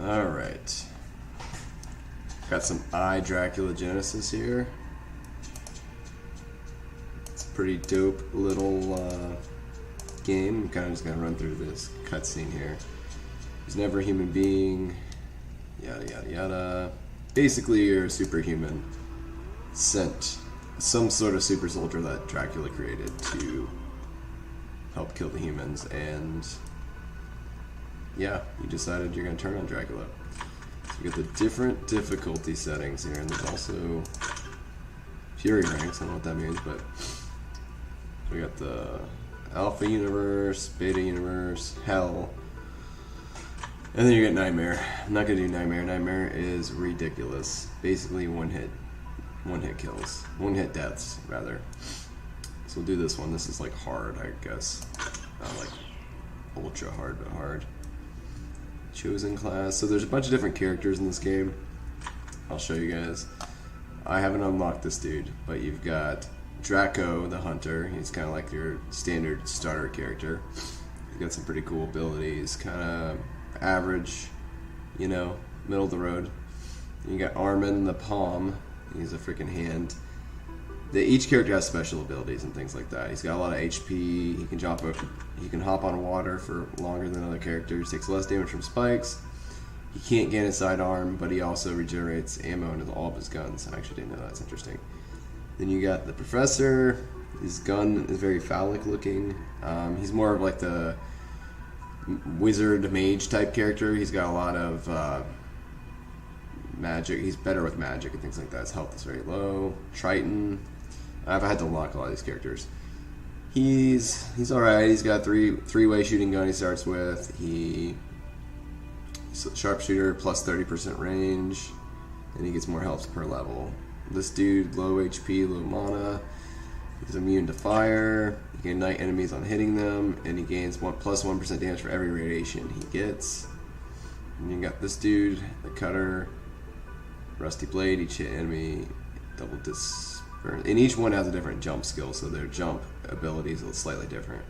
Alright. Got some Dracula Genesis here. It's a pretty dope little game. I'm kind of just going to run through this cutscene here. There's never a human being, yada yada yada. Basically, you're a superhuman sent, some sort of super soldier that Dracula created to help kill the humans, and yeah, you decided you're going to turn on Dracula. So you get the different difficulty settings here, and there's also Fury ranks. I don't know what that means, but we got the Alpha Universe, Beta Universe, Hell, and then you get Nightmare. I'm not going to do Nightmare. Nightmare is ridiculous. Basically one hit kills. One hit deaths, rather. So we'll do this one. This is like hard, I guess. Not like ultra hard, but hard. Chosen class. So there's a bunch of different characters in this game. I'll show you guys. I haven't unlocked this dude, but you've got Draco the Hunter. He's kind of like your standard starter character. He's got some pretty cool abilities. Kind of average, you know, middle of the road. You got Armin the Palm. He's a freaking hand. Each character has special abilities and things like that. He's got a lot of HP. He can jump over. He can hop on water for longer than other characters. Takes less damage from spikes. He can't gain a sidearm, but he also regenerates ammo into all of his guns. I actually didn't know that. That's interesting. Then you got the Professor. His gun is very phallic looking. He's more of like the wizard mage type character. He's got a lot of magic. He's better with magic and things like that. His health is very low. Triton. I've had to unlock a lot of these characters. He's alright. He's got three-way shooting gun he starts with. He's a sharpshooter plus 30% range, and he gets more health per level. This dude, low HP, low mana. He's immune to fire. He can ignite enemies on hitting them, and he gains plus 1% damage for every radiation he gets. And you got this dude, the Cutter, Rusty Blade. Each hit enemy double disburn. And each one has a different jump skill, so their jump abilities are slightly different.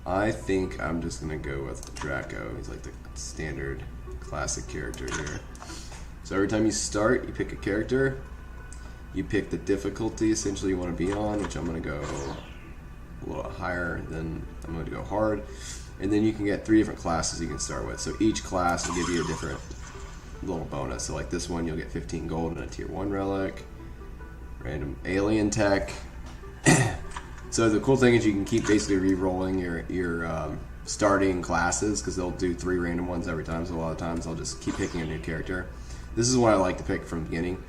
I think I'm just going to go with Draco. He's like the standard classic character here. So every time you start, you pick a character. You pick the difficulty essentially you want to be on, which I'm going to go a little higher than I'm going to go hard. And then you can get 3 different classes you can start with. So each class will give you a different little bonus. So like this one, you'll get 15 gold and a tier 1 relic. Random alien tech. So the cool thing is you can keep basically re-rolling your starting classes, because they'll do 3 random ones every time. So a lot of times I'll just keep picking a new character. This is what I like to pick from the beginning.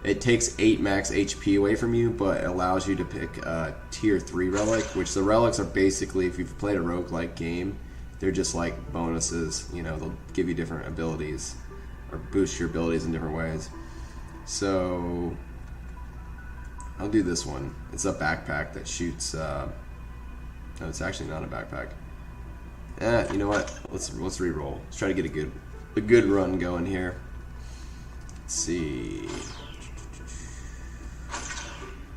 It takes 8 max HP away from you, but it allows you to pick a tier 3 relic, which the relics are basically, if you've played a roguelike game, they're just like bonuses. You know, they'll give you different abilities or boost your abilities in different ways. So I'll do this one. It's a backpack that shoots. No, it's actually not a backpack. You know what? Let's re-roll. Let's try to get a good run going here. Let's see.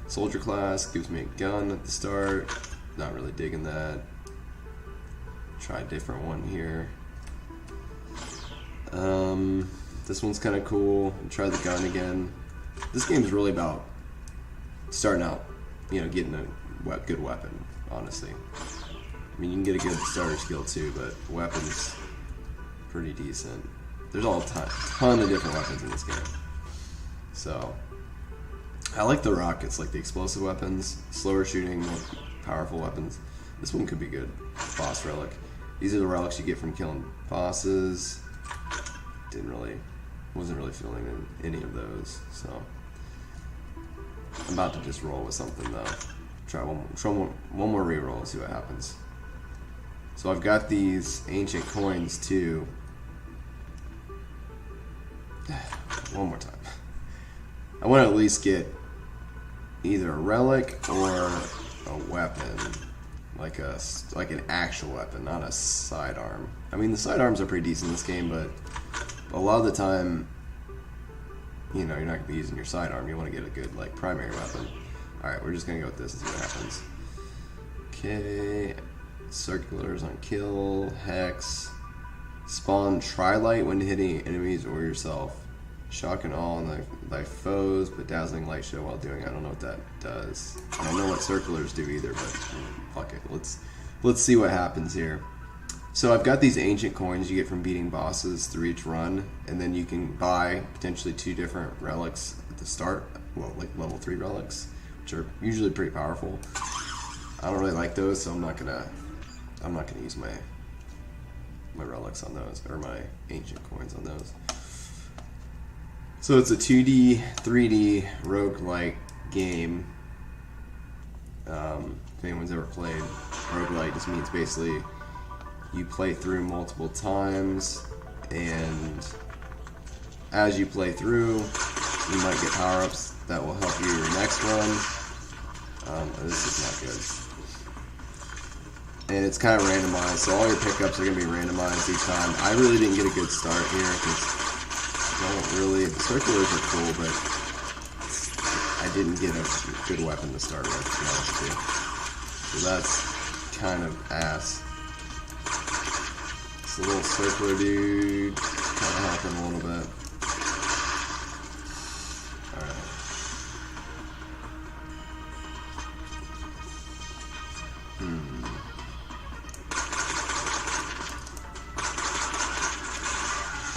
Soldier class gives me a gun at the start. Not really digging that. Try a different one here. This one's kind of cool. Try the gun again. This game's really about starting out, you know, getting a good weapon, honestly. I mean, you can get a good starter skill too, but weapons, pretty decent. There's all a ton of different weapons in this game. So, I like the rockets, like the explosive weapons, slower shooting, more powerful weapons. This one could be good. Boss relic. These are the relics you get from killing bosses. Wasn't really feeling any of those, so I'm about to just roll with something though. Try one more reroll and see what happens. So I've got these ancient coins too. One more time. I want to at least get either a relic or a weapon, like an actual weapon, not a sidearm. I mean, the sidearms are pretty decent in this game, but a lot of the time, you know, you're not going to be using your sidearm. You want to get a good, like, primary weapon. Alright, we're just going to go with this and see what happens. Okay. Circulars on kill. Hex. Spawn Trilight when hitting enemies or yourself. Shock and awe on thy foes, but dazzling light show while doing. I don't know what that does. I don't know what circulars do either, but fuck it. Let's see what happens here. So I've got these ancient coins you get from beating bosses through each run, and then you can buy potentially 2 different relics at the start. Well, like level 3 relics, which are usually pretty powerful. I don't really like those, so I'm not gonna use my relics on those, or my ancient coins on those. So it's a 2D, 3D roguelike game. If anyone's ever played, roguelike just means basically you play through multiple times, and as you play through, you might get power-ups that will help you your next run. This is not good. And it's kind of randomized, so all your pickups are going to be randomized each time. I really didn't get a good start here, because the circulars are cool, but I didn't get a good weapon to start with, to be honest with you. So that's kind of ass. This little circular dude kind of helped him a little bit. Alright.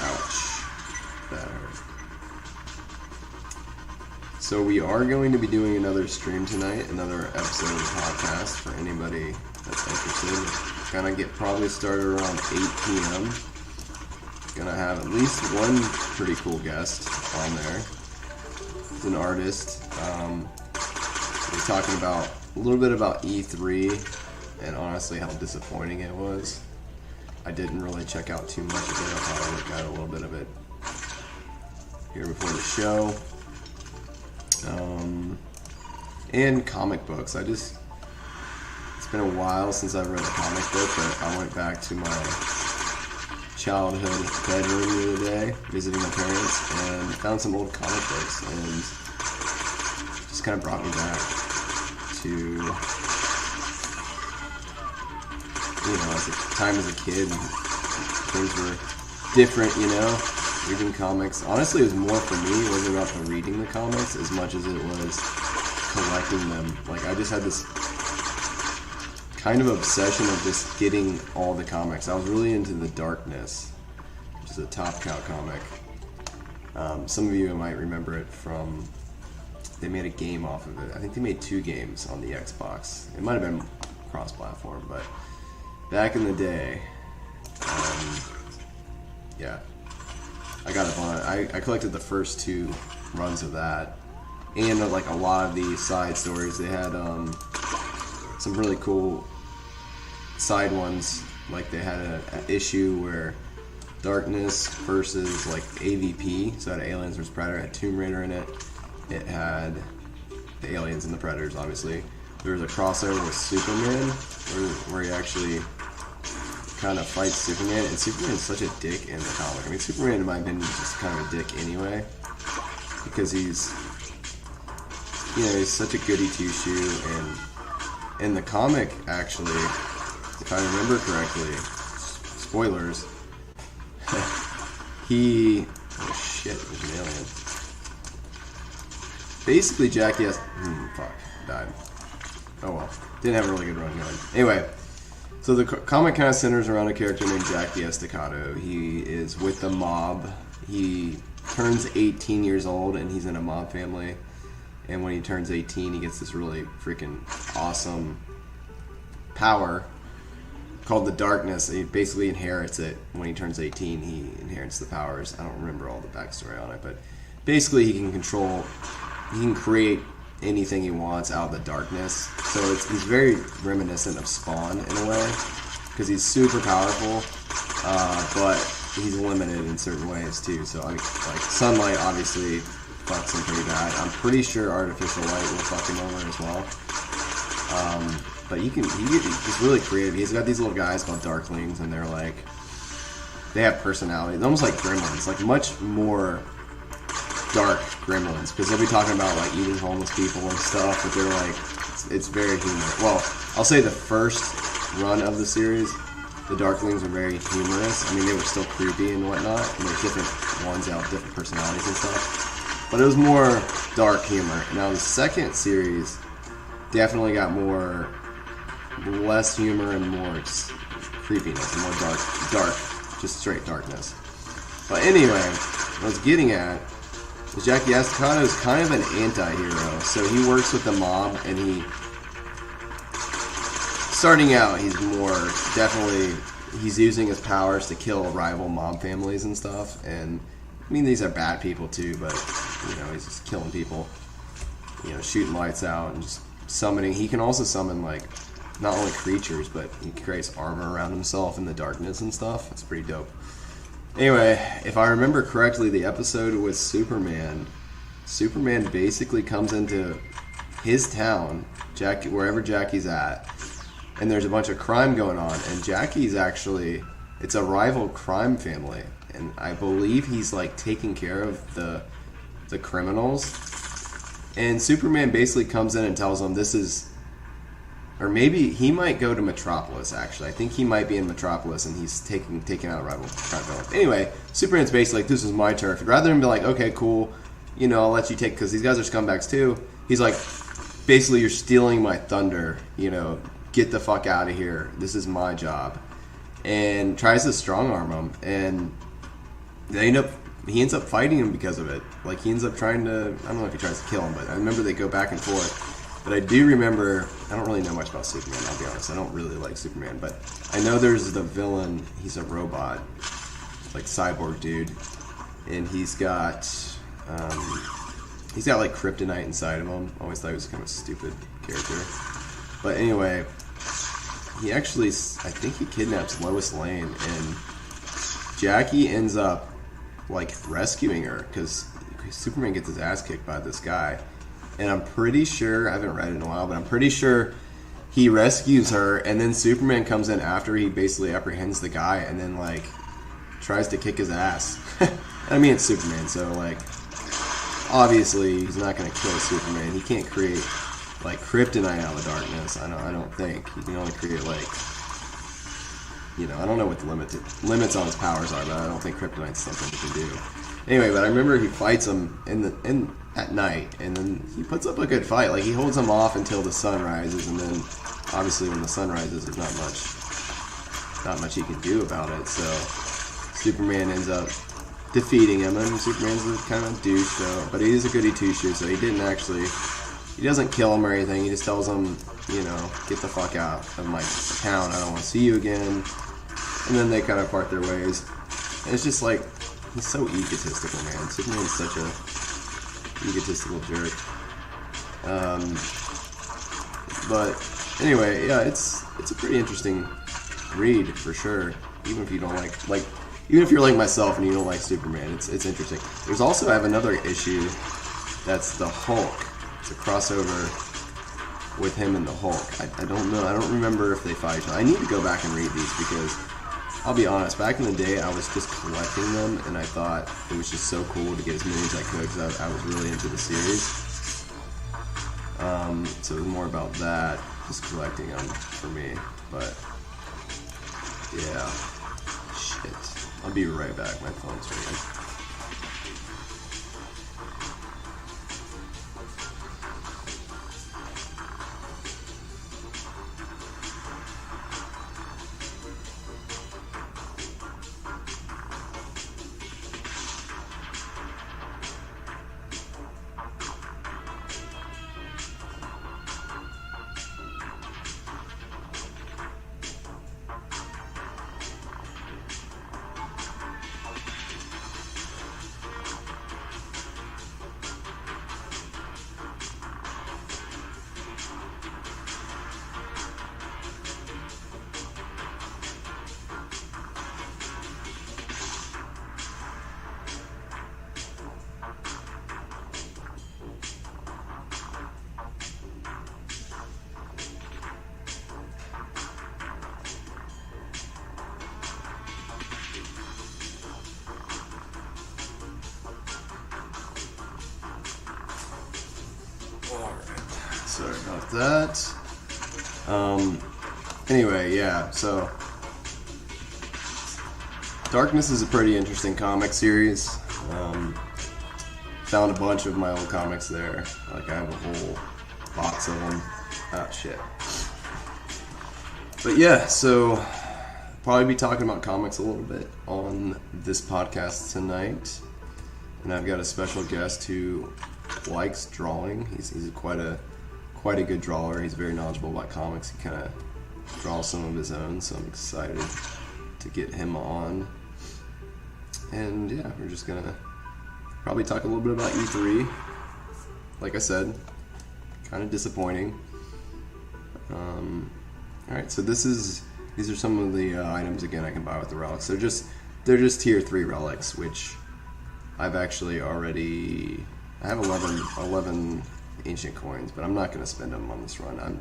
Ouch. That hurt. So we are going to be doing another stream tonight, another episode of the podcast for anybody that's interested. Gonna get probably started around 8 p.m. Gonna have at least one pretty cool guest on there. He's an artist. We're talking about a little bit about E3 and honestly how disappointing it was. I didn't really check out too much of it. I'll probably look at a little bit of it here before the show. And comic books. It's been a while since I've read a comic book, but I went back to my childhood bedroom the other day, visiting my parents, and found some old comic books, and just kind of brought me back to, as a time as a kid, things were different, reading comics. Honestly, it was more for me, it wasn't about the reading the comics as much as it was collecting them. Like, I just had this kind of obsession of just getting all the comics. I was really into The Darkness, which is a Top Cow comic. Some of you might remember it from, they made a game off of it. I think they made 2 games on the Xbox. It might have been cross-platform, but back in the day, yeah, I got up on it. I collected the first 2 runs of that, and like a lot of the side stories. They had some really cool side ones. Like they had an issue where Darkness versus like AVP, so it had Aliens vs Predator. It had Tomb Raider in it. It had the Aliens and the Predators, obviously. There was a crossover with Superman, where he actually kind of fights Superman, and Superman's such a dick in the comic. I mean, Superman, in my opinion, is just kind of a dick anyway, because he's such a goody two-shoe, and in the comic, actually, if I remember correctly, spoilers, oh shit, there's an alien. Basically, Jackie died. Oh well, didn't have a really good run going. Anyway, so the comic kind of centers around a character named Jackie Estacado. He is with the mob. He turns 18 years old, and he's in a mob family. And when he turns 18, he gets this really freaking awesome power called the Darkness. He basically inherits it when he turns 18. He inherits the powers. I don't remember all the backstory on it, but basically he can create anything he wants out of the darkness. So he's very reminiscent of Spawn in a way, because he's super powerful, but he's limited in certain ways too. So like sunlight obviously fucks him pretty bad. I'm pretty sure artificial light will fuck him over as well. But he's really creative. He's got these little guys called Darklings, and they have personality. They're almost like gremlins, like much more dark gremlins, because they'll be talking about like eating homeless people and stuff, but they're like, it's very human. Well, I'll say the first run of the series the Darklings were very humorous. I mean, they were still creepy and whatnot, and there's different ones that have different personalities and stuff. But it was more dark humor. Now the second series definitely got less humor and more creepiness and more dark, just straight darkness. But anyway, what I was getting at is Jackie Estacado is kind of an anti-hero. So he works with the mob, and starting out, he's using his powers to kill rival mob families and stuff. And I mean, these are bad people too, but he's just killing people, shooting lights out and just summoning. He can also summon like not only creatures, but he creates armor around himself in the darkness and stuff. It's pretty dope. Anyway, if I remember correctly, the episode with Superman basically comes into his town, wherever Jackie's at, and there's a bunch of crime going on, and Jackie's it's a rival crime family, and I believe he's like taking care of the criminals, and Superman basically comes in and tells them or maybe he might go to Metropolis, actually. I think he might be in Metropolis, and he's taking out a rival crime family. Anyway, Superman's basically like, this is my turf. Rather than be like, okay, cool, I'll let you take, because these guys are scumbags too. He's like, basically, you're stealing my thunder, get the fuck out of here. This is my job. And tries to strong-arm him, and he ends up fighting him because of it. Like, he ends up trying to, I don't know if he tries to kill him, but I remember they go back and forth. But I do remember, I don't really know much about Superman, I'll be honest. I don't really like Superman, but I know there's the villain. He's a robot, like cyborg dude, and he's got like kryptonite inside of him. I always thought he was kind of a stupid character. But anyway, he actually, I think he kidnaps Lois Lane, and Jackie ends up like rescuing her because Superman gets his ass kicked by this guy. And I'm pretty sure, I haven't read it in a while, but I'm pretty sure he rescues her, and then Superman comes in after he basically apprehends the guy, and then, like, tries to kick his ass. I mean, it's Superman, so, like, obviously he's not going to kill Superman. He can't create, like, kryptonite out of the darkness, I don't think. He can only create, like, I don't know what the limits on his powers are, but I don't think kryptonite's something he can do. Anyway, but I remember he fights him at night, and then he puts up a good fight. Like, he holds him off until the sun rises, and then obviously when the sun rises, there's not much he can do about it. So Superman ends up defeating him, and Superman's a kind of douche, but he is a goody two-shoes. So he doesn't kill him or anything. He just tells him, get the fuck out of my town. I don't want to see you again. And then they kind of part their ways. And it's just like, he's so egotistical, man. Superman's such a egotistical jerk. But anyway, yeah, it's a pretty interesting read for sure. Even if you don't even if you're like myself and you don't like Superman, it's interesting. There's also, I have another issue that's the Hulk. It's a crossover with him and the Hulk. I don't know. I don't remember if they fight each other. I need to go back and read these because I'll be honest, back in the day, I was just collecting them, and I thought it was just so cool to get as many as I could because I was really into the series. So it was more about that, just collecting them for me. But yeah, shit. I'll be right back. My phone's ringing. Sorry about that. Anyway, yeah, so Darkness is a pretty interesting comic series. Found a bunch of my old comics there. Like, I have a whole box of them. Ah, shit. But yeah, so probably be talking about comics a little bit on this podcast tonight. And I've got a special guest who likes drawing. He's quite a good drawer. He's very knowledgeable about comics. He kind of draws some of his own, so I'm excited to get him on. And yeah, we're just gonna probably talk a little bit about E3. Like I said, kind of disappointing. Alright, so these are some of the items again I can buy with the relics. They're just tier 3 relics, which I've actually already. I have 11 ancient coins, but I'm not going to spend them on this run. I'm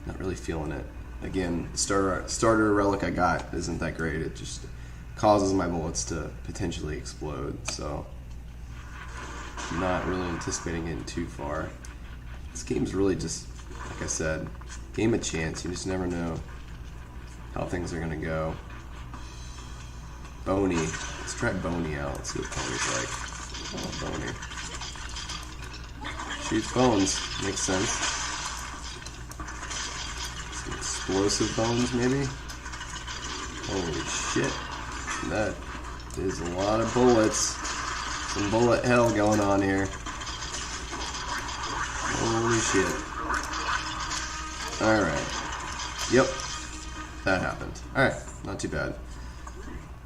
not really feeling it. Again, starter relic I got isn't that great. It just causes my bullets to potentially explode, so I'm not really anticipating getting too far. This game's really just, like I said, game of chance. You just never know how things are going to go. Boney. Let's try Boney out. Let's see what Boney's like. Oh, Boney. Shoots bones. Makes sense. Some explosive bones, maybe? Holy shit. That is a lot of bullets. Some bullet hell going on here. Holy shit. Alright. Yep. That happened. Alright. Not too bad.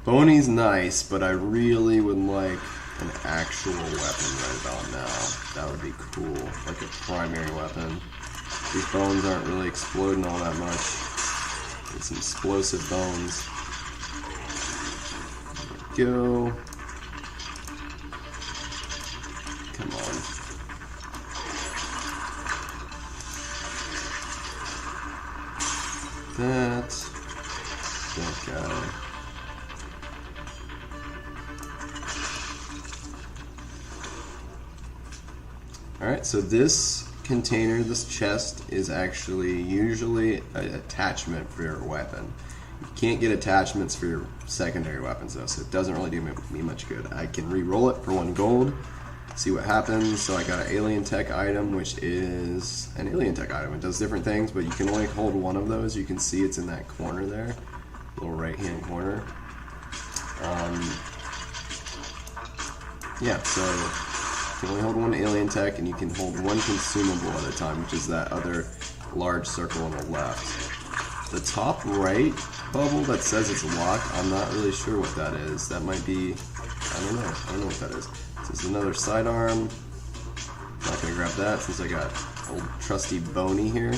Boney's nice, but I really would like an actual weapon right about now. That would be cool. Like a primary weapon. These bones aren't really exploding all that much. Get some explosive bones. There we go. Come on. That guy. Alright, so this container, this chest, is actually usually an attachment for your weapon. You can't get attachments for your secondary weapons though, so it doesn't really do me much good. I can re-roll it for 1 gold, see what happens. So I got an alien tech item, which is an alien tech item. It does different things, but you can only hold one of those. You can see it's in that corner there, little right-hand corner. Yeah, so you can only hold 1 alien tech, and you can hold 1 consumable at a time, which is that other large circle on the left. The top right bubble that says it's locked, I'm not really sure what that is. That might be, I don't know what that is. This is another sidearm. Not gonna grab that since I got old trusty Boney here.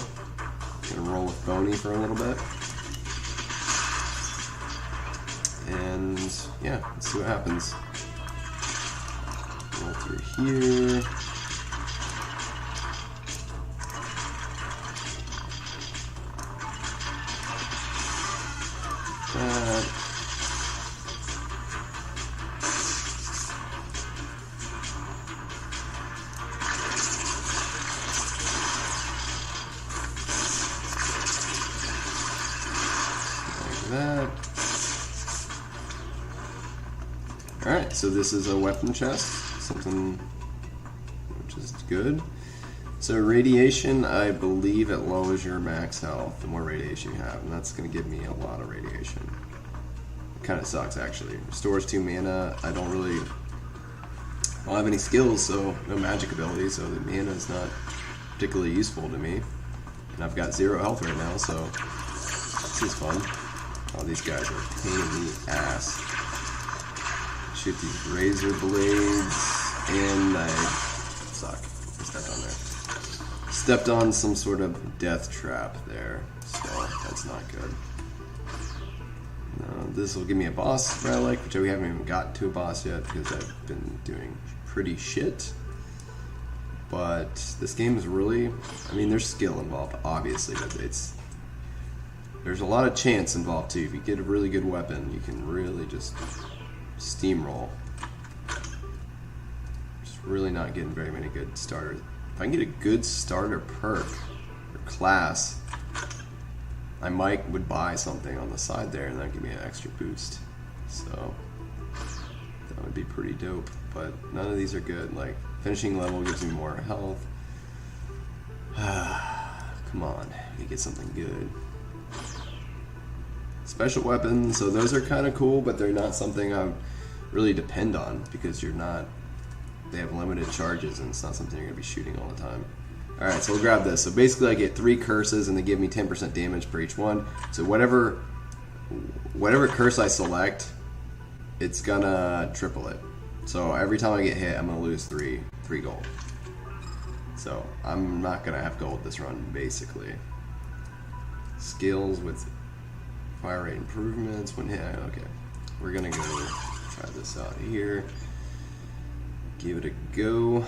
Gonna roll with Boney for a little bit. And yeah, let's see what happens. Roll through here. That. Like that. Alright, so this is a weapon chest. Something which is good. So radiation, I believe it lowers your max health the more radiation you have, and that's going to give me a lot of radiation. It kind of sucks actually. Restores 2 mana. I don't have any skills, so no magic abilities, so the mana is not particularly useful to me. And I've got 0 health right now, so this is fun. Oh, these guys are a pain in the ass. Shoot these razor blades. And I suck. I stepped on there. Stepped on some sort of death trap there. So that's not good. This will give me a boss relic, which we haven't even gotten to a boss yet because I've been doing pretty shit. But this game is really, I mean, there's skill involved, obviously, but there's a lot of chance involved too. If you get a really good weapon, you can really just steamroll. Really not getting very many good starters. If I can get a good starter perk or class, I would buy something on the side there and that'd give me an extra boost. So that would be pretty dope, but none of these are good. Like, finishing level gives me more health. Come on, we get something good. Special weapons, so those are kind of cool, but they're not something I really depend on because you're not, they have limited charges and it's not something you're going to be shooting all the time. Alright, so we'll grab this. So basically I get 3 curses and they give me 10% damage per each one. So whatever curse I select, it's gonna triple it. So every time I get hit, I'm gonna lose 3 gold. So I'm not gonna have gold this run, basically. Skills with fire rate improvements when hit. Okay, we're gonna go try this out here. Give it a go.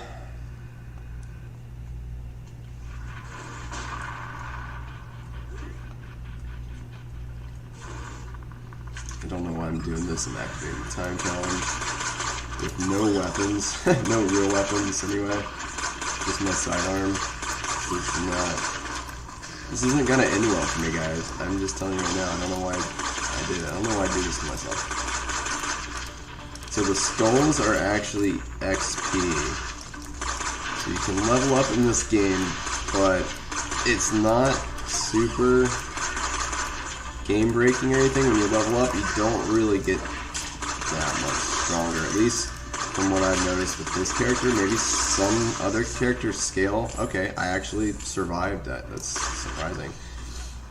I don't know why I'm doing this and activating the time challenge with no weapons, no real weapons anyway, just my sidearm. This isn't gonna end well for me, guys. I'm just telling you right now, I don't know why I did it. I don't know why I do this to myself. So the skulls are actually XP. So you can level up in this game, but it's not super game breaking or anything. When you level up, you don't really get that much stronger, at least from what I've noticed with this character. Maybe some other characters scale. Okay, I actually survived that. That's surprising.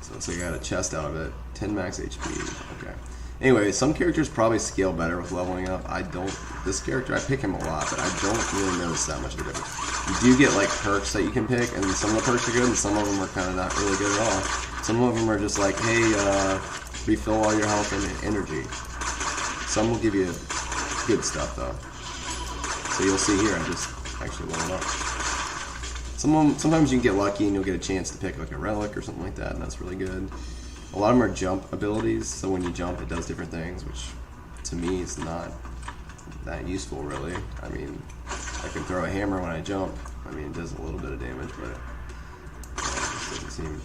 So it's like I got a chest out of it. 10 max HP. Okay. Anyway, some characters probably scale better with leveling up. I don't. This character, I pick him a lot, but I don't really notice that much of a difference. You do get like perks that you can pick, and some of the perks are good, and some of them are kind of not really good at all. Some of them are just like, hey, refill all your health and energy. Some will give you good stuff though. So you'll see here, I just actually leveled up. Sometimes you can get lucky and you'll get a chance to pick like a relic or something like that, and that's really good. A lot of them are jump abilities, so when you jump it does different things, which to me is not that useful really. I mean, I can throw a hammer when I jump. I mean, it does a little bit of damage, but it just doesn't seem...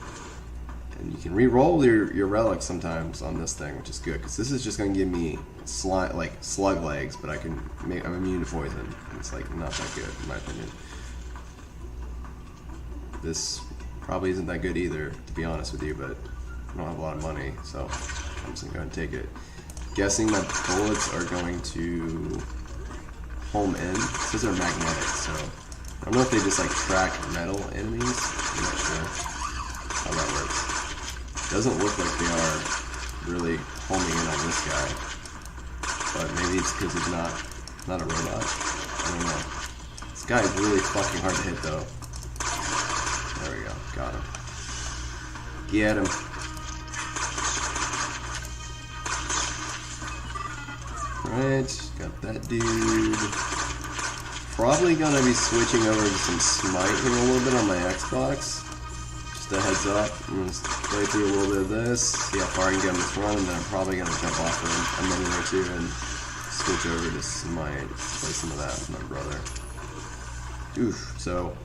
And you can re-roll your relics sometimes on this thing, which is good, because this is just going to give me slug legs, but I'm immune to poison, and it's like not that good in my opinion. This probably isn't that good either, to be honest with you, but I don't have a lot of money, so I'm just going to go ahead and take it. Guessing my bullets are going to home in. These are magnetic, so I don't know if they just like track metal enemies. I'm not sure how that works. Doesn't look like they are really homing in on this guy, but maybe it's because he's not a robot. I don't know. This guy is really fucking hard to hit though. There we go, got him. Get him. Alright, got that dude. Probably gonna be switching over to some Smite here a little bit on my Xbox. Just a heads up, I'm gonna play through a little bit of this, see how far I can get on this run, and then I'm probably gonna jump off for a minute or two and switch over to Smite, play some of that with my brother. Oof, so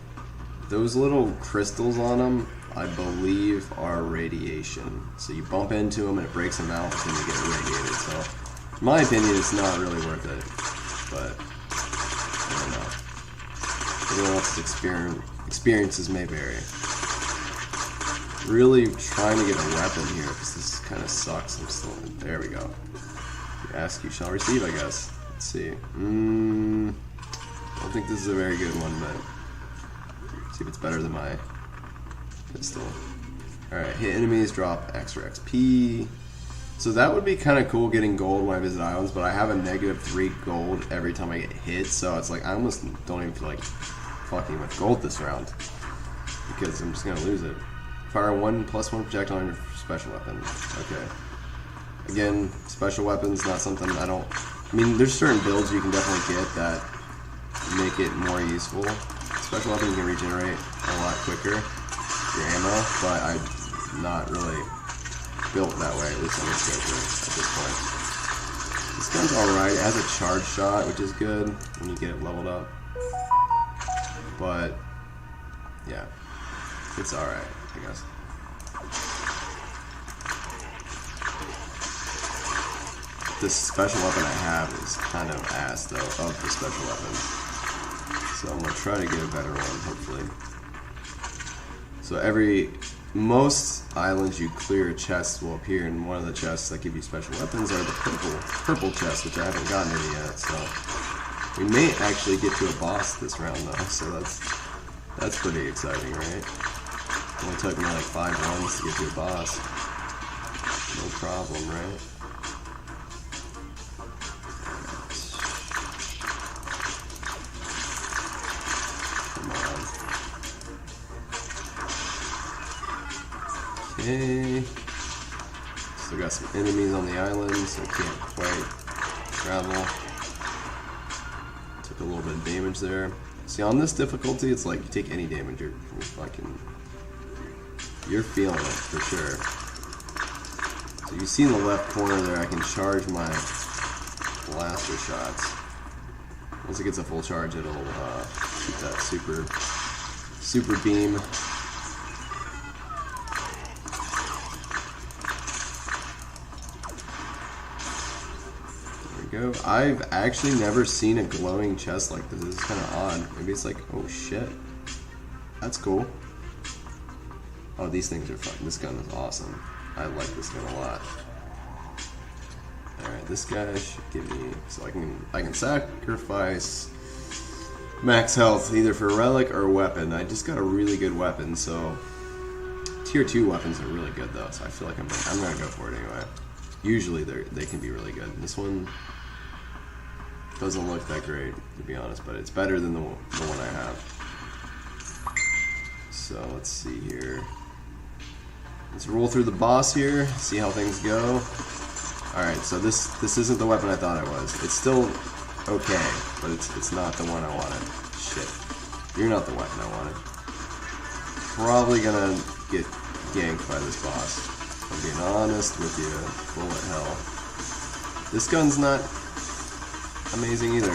those little crystals on them, I believe, are radiation. So you bump into them and it breaks them out, and you get irradiated. So, in my opinion, it's not really worth it. But I don't know. Everyone else's experiences may vary. Really trying to get a weapon here because this kind of sucks. I'm still there. We go. You ask, you shall receive, I guess. Let's see. I don't think this is a very good one, but let's see if it's better than my pistol. Alright, hit enemies, drop extra XP. So that would be kind of cool, getting gold when I visit islands, but I have a -3 gold every time I get hit, so it's like I almost don't even feel like fucking with gold this round because I'm just gonna lose it. Fire 1+1 projectile on your special weapon. Okay. Again, special weapons, not something I don't... I mean, there's certain builds you can definitely get that make it more useful. Special weapon you can regenerate a lot quicker, your ammo, but I'm not really built that way, at least on this character at this point. This gun's alright, it has a charge shot, which is good when you get it leveled up. But, yeah, it's alright, I guess. this special weapon I have is kind of ass though of the special weapon. So I'm gonna try to get a better one, hopefully. So most islands you clear a chest will appear, and one of the chests that give you special weapons are the purple chests, which I haven't gotten any yet. So we may actually get to a boss this round though, so that's pretty exciting, right? It only took me like 5 runs to get to a boss. No problem, right? Okay. Still got some enemies on the island, so I can't quite travel. Took a little bit of damage there. See, on this difficulty, it's like you take any damage, you're feeling it for sure. So you see in the left corner there, I can charge my blaster shots. Once it gets a full charge, it'll shoot that super beam. Go. I've actually never seen a glowing chest like this. This is kind of odd. Maybe it's like, oh shit. That's cool. Oh, these things are fun. This gun is awesome. I like this gun a lot. Alright, this guy should give me... So I can sacrifice max health either for a relic or a weapon. I just got a really good weapon, so... Tier 2 weapons are really good though, so I feel like I'm gonna go for it anyway. Usually they can be really good. This one doesn't look that great, to be honest, but it's better than the one I have. So let's see here. Let's roll through the boss here, see how things go. Alright, so this isn't the weapon I thought it was. It's still okay, but it's not the one I wanted. Shit. You're not the weapon I wanted. Probably gonna get ganked by this boss. I'm being honest with you. Bullet hell. This gun's not amazing either.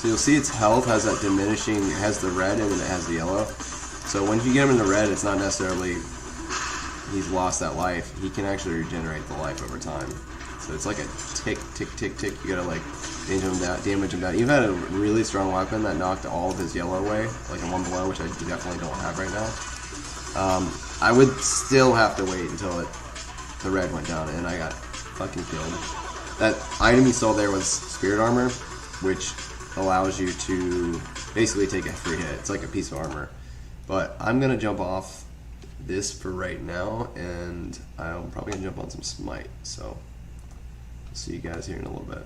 So you'll see its health has that diminishing, it has the red and then it has the yellow. So when you get him in the red, it's not necessarily he's lost that life. He can actually regenerate the life over time. So it's like a tick, tick, tick, tick. You gotta like damage him down. You've had a really strong weapon that knocked all of his yellow away, like a 1 below, which I definitely don't have right now. I would still have to wait until the red went down, and I got fucking killed. That item you saw there was spirit armor, which allows you to basically take a free hit. It's like a piece of armor. But I'm gonna jump off this for right now, and I'm probably gonna jump on some smite. So, see you guys here in a little bit.